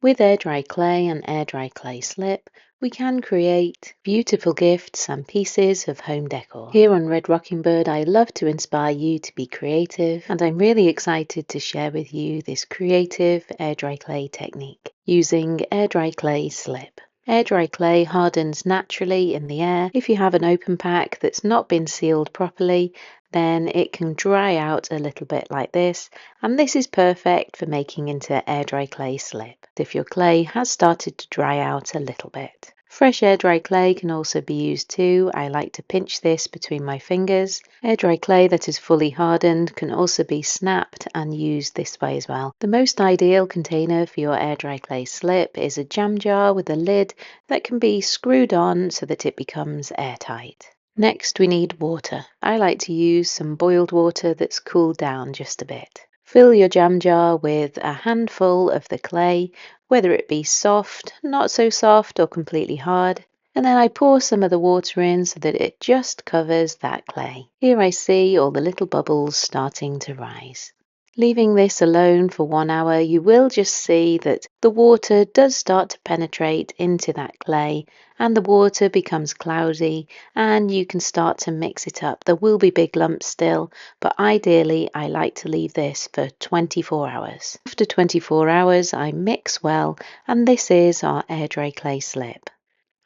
With air dry clay and air dry clay slip, we can create beautiful gifts and pieces of home decor. Here on Red Rocking Bird, I love to inspire you to be creative, and I'm really excited to share with you this creative air dry clay technique using air dry clay slip. Air dry clay hardens naturally in the air. If you have an open pack that's not been sealed properly, then it can dry out a little bit like this, and this is perfect for making into air dry clay slip if your clay has started to dry out a little bit. Fresh air dry clay can also be used too. I like to pinch this between my fingers. Air dry clay that is fully hardened can also be snapped and used this way as well. The most ideal container for your air dry clay slip is a jam jar with a lid that can be screwed on so that it becomes airtight. Next, we need water. I like to use some boiled water that's cooled down just a bit. Fill your jam jar with a handful of the clay, whether it be soft, not so soft, or completely hard, and then I pour some of the water in so that it just covers that clay. Here I see all the little bubbles starting to rise. Leaving this alone for 1 hour, you will just see that the water does start to penetrate into that clay and the water becomes cloudy and you can start to mix it up. There will be big lumps still, but ideally I like to leave this for 24 hours. After 24 hours, I mix well, and this is our air dry clay slip.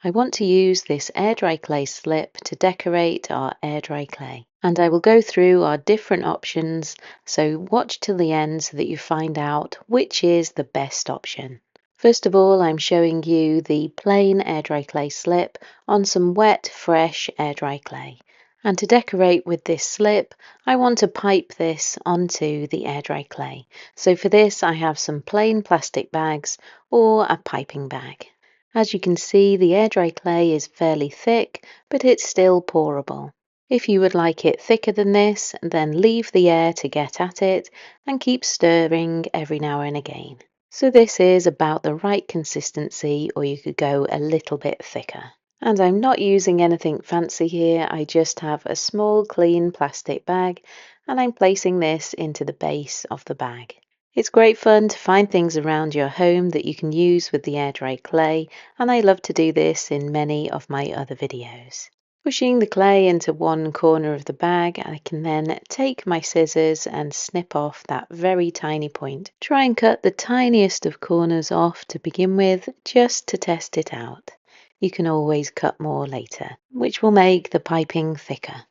I want to use this air dry clay slip to decorate our air dry clay, and I will go through our different options, so watch till the end so that you find out which is the best option. First of all, I'm showing you the plain air dry clay slip on some wet, fresh air dry clay. And to decorate with this slip, I want to pipe this onto the air dry clay. So for this, I have some plain plastic bags or a piping bag. As you can see, the air dry clay is fairly thick, but it's still pourable. If you would like it thicker than this, then leave the air to get at it and keep stirring every now and again. So this is about the right consistency, or you could go a little bit thicker. And I'm not using anything fancy here, I just have a small clean plastic bag and I'm placing this into the base of the bag. It's great fun to find things around your home that you can use with the air dry clay, and I love to do this in many of my other videos. Pushing the clay into one corner of the bag, I can then take my scissors and snip off that very tiny point. Try and cut the tiniest of corners off to begin with, just to test it out. You can always cut more later, which will make the piping thicker.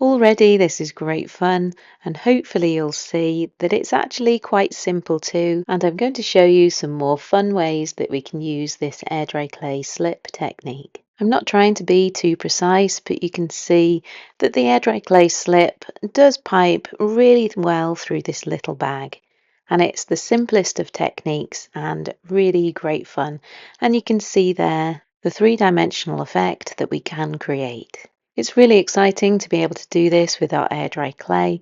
Already this is great fun, and hopefully you'll see that it's actually quite simple too, and I'm going to show you some more fun ways that we can use this air dry clay slip technique. I'm not trying to be too precise, but you can see that the air dry clay slip does pipe really well through this little bag. And it's the simplest of techniques and really great fun. And you can see there the three-dimensional effect that we can create. It's really exciting to be able to do this with our air dry clay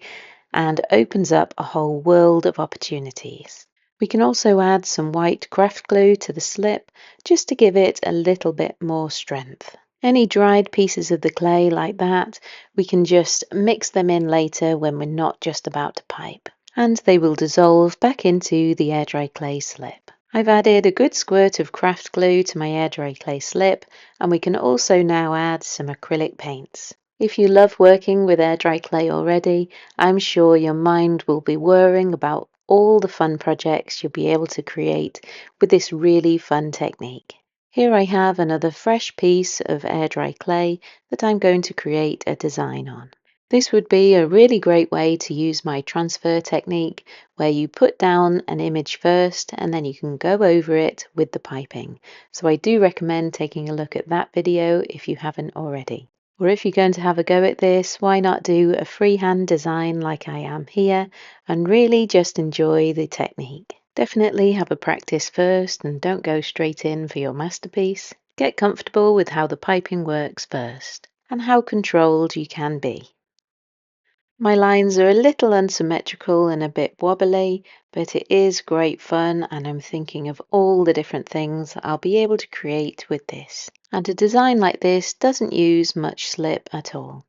and opens up a whole world of opportunities. We can also add some white craft glue to the slip just to give it a little bit more strength. Any dried pieces of the clay like that, we can just mix them in later when we're not just about to pipe, and they will dissolve back into the air dry clay slip. I've added a good squirt of craft glue to my air dry clay slip, and we can also now add some acrylic paints. If you love working with air dry clay already, I'm sure your mind will be whirring about all the fun projects you'll be able to create with this really fun technique. Here I have another fresh piece of air dry clay that I'm going to create a design on. This would be a really great way to use my transfer technique, where you put down an image first and then you can go over it with the piping. So I do recommend taking a look at that video if you haven't already. Or if you're going to have a go at this, why not do a freehand design like I am here and really just enjoy the technique. Definitely have a practice first and don't go straight in for your masterpiece. Get comfortable with how the piping works first and how controlled you can be. My lines are a little unsymmetrical and a bit wobbly, but it is great fun and I'm thinking of all the different things I'll be able to create with this. And a design like this doesn't use much slip at all.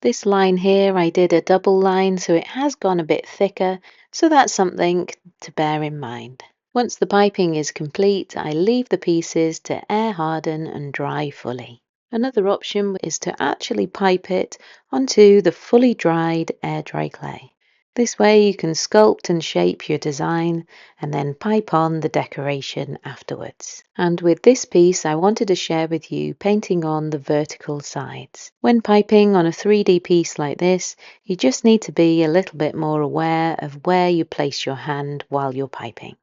This line here, I did a double line, so it has gone a bit thicker, so that's something to bear in mind. Once the piping is complete, I leave the pieces to air harden and dry fully. Another option is to actually pipe it onto the fully dried air dry clay. This way you can sculpt and shape your design and then pipe on the decoration afterwards. And with this piece, I wanted to share with you painting on the vertical sides. When piping on a 3D piece like this, you just need to be a little bit more aware of where you place your hand while you're piping.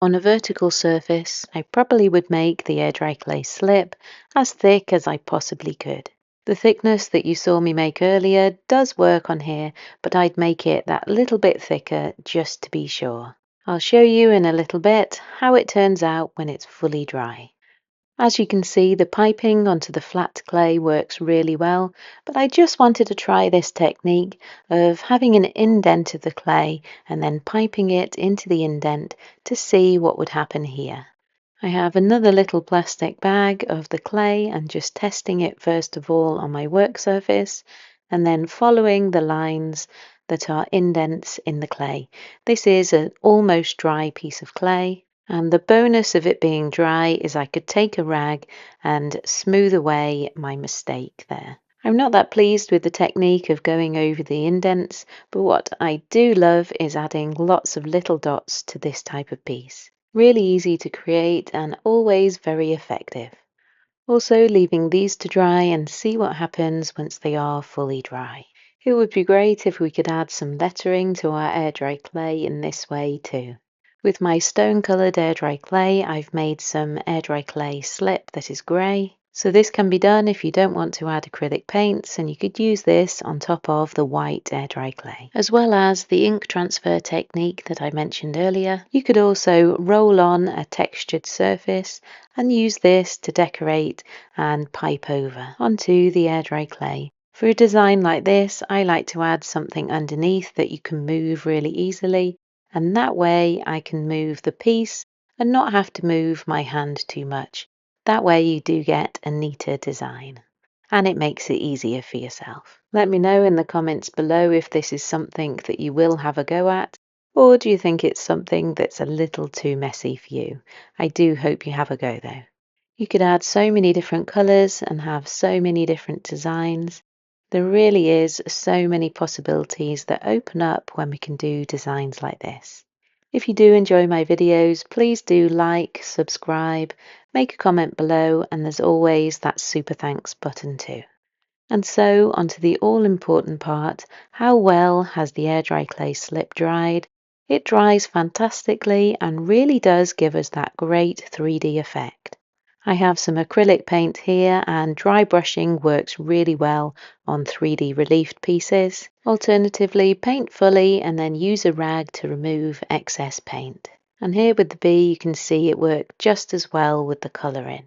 On a vertical surface, I probably would make the air dry clay slip as thick as I possibly could. The thickness that you saw me make earlier does work on here, but I'd make it that little bit thicker just to be sure. I'll show you in a little bit how it turns out when it's fully dry. As you can see, the piping onto the flat clay works really well, but I just wanted to try this technique of having an indent of the clay and then piping it into the indent to see what would happen here. I have another little plastic bag of the clay and just testing it first of all on my work surface and then following the lines that are indents in the clay. This is an almost dry piece of clay. And the bonus of it being dry is I could take a rag and smooth away my mistake there. I'm not that pleased with the technique of going over the indents, but what I do love is adding lots of little dots to this type of piece. Really easy to create and always very effective. Also leaving these to dry and see what happens once they are fully dry. It would be great if we could add some lettering to our air dry clay in this way too. With my stone coloured air dry clay, I've made some air dry clay slip that is grey. So this can be done if you don't want to add acrylic paints, and you could use this on top of the white air dry clay. As well as the ink transfer technique that I mentioned earlier, you could also roll on a textured surface and use this to decorate and pipe over onto the air dry clay. For a design like this, I like to add something underneath that you can move really easily, and that way I can move the piece and not have to move my hand too much. That way you do get a neater design, and it makes it easier for yourself. Let me know in the comments below if this is something that you will have a go at, or do you think it's something that's a little too messy for you? I do hope you have a go though. You could add so many different colours and have so many different designs. There really is so many possibilities that open up when we can do designs like this. If you do enjoy my videos, please do like, subscribe, make a comment below, and there's always that super thanks button too. And so onto the all-important part, how well has the air dry clay slip dried? It dries fantastically and really does give us that great 3D effect. I have some acrylic paint here, and dry brushing works really well on 3D reliefed pieces. Alternatively, paint fully and then use a rag to remove excess paint. And here with the bee, you can see it worked just as well with the colour in.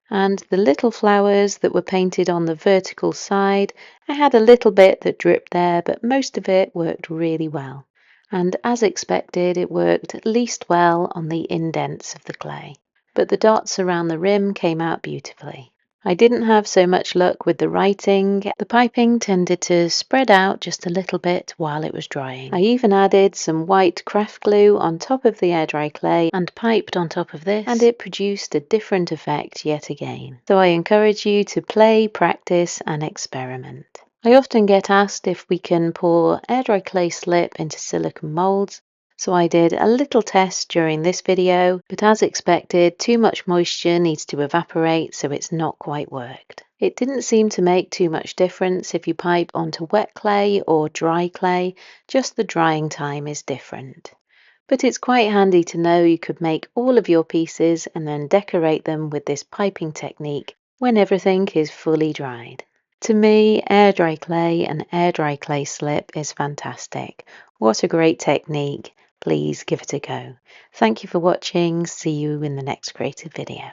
And the little flowers that were painted on the vertical side, I had a little bit that dripped there, but most of it worked really well. And as expected, it worked at least well on the indents of the clay. But the dots around the rim came out beautifully. I didn't have so much luck with the writing. The piping tended to spread out just a little bit while it was drying. I even added some white craft glue on top of the air dry clay and piped on top of this, and it produced a different effect yet again. So I encourage you to play, practice and experiment. I often get asked if we can pour air dry clay slip into silicone molds. So I did a little test during this video, but as expected, too much moisture needs to evaporate, so it's not quite worked. It didn't seem to make too much difference if you pipe onto wet clay or dry clay, just the drying time is different. But it's quite handy to know you could make all of your pieces and then decorate them with this piping technique when everything is fully dried. To me, air dry clay and air dry clay slip is fantastic. What a great technique. Please give it a go. Thank you for watching. See you in the next creative video.